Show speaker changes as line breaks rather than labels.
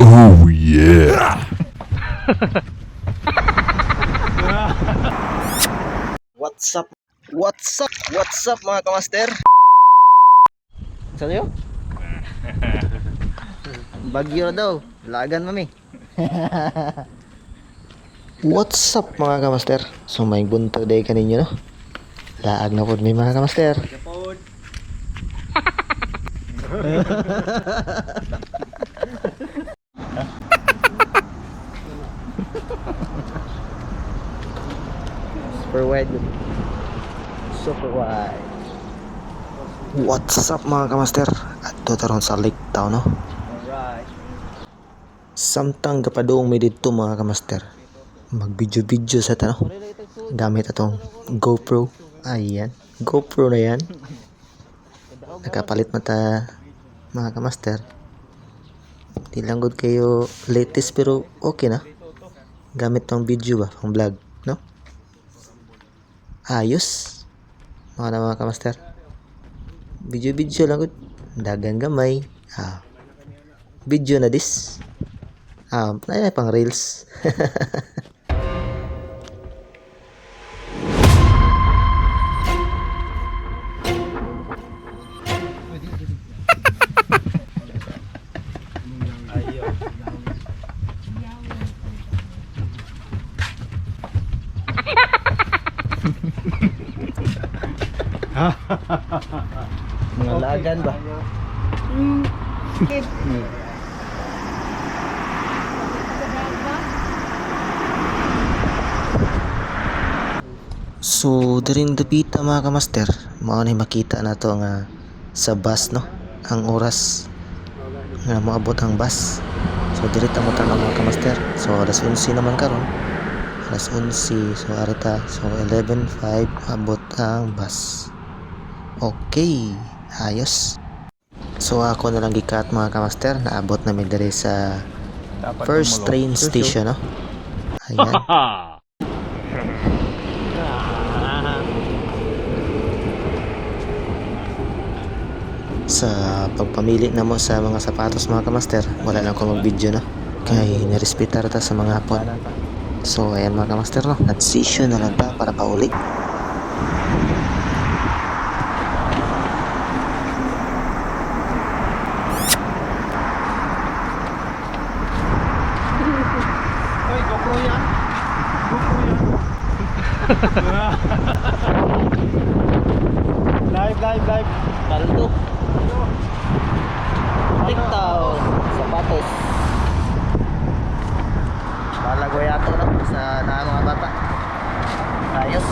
Oh yeah.
What's up? What's up? What's up mga kamaster? Saan yun? Bagyo na daw. Lagan mami. What's up mga kamaster? So may buntag day kaninyo no? Laag na po may mga kamaster. Super wide. Super wide. What's up mga kamaster? Adto taron sa Lake Town no? Alright. Samtang kapadong may dito mga kamaster. Mag-video sa tano. Gamit atong GoPro. Ayan. GoPro na yan. Nakapalit mata mga kamaster. Di lang good kayo latest pero okay na. Gamit tong video ba? Pang vlog. No? Ayos. Mga kamaster. Video lang good. Dagang gamay. Video na this. Ay pang reels. Mga lagan ba? So, daring dapita mga kamaster, mao na makita na to nga sa bus no, ang oras nga moabot ang bus. So, dirita mo tanaw mga kamaster. So, alas 11 naman karon. Alas 11, so arita, so 11:05 abot ang bus. Okay, ayos. So ako na lang gikat mga kamaster, naabot na mi diri sa first train station no. Ayan. Sa pagpamili na mo sa mga sapatos mga kamaster, wala lang ko mag-video no. Kay nirespetar ta sa mga hapon. So ayan mga kamaster no, transition na lang ta para pauli.
Hoy, GoPro yan. Live.
Paldo. TikTok. Sapatos. Palagway ato na sa mga bata. Ayos.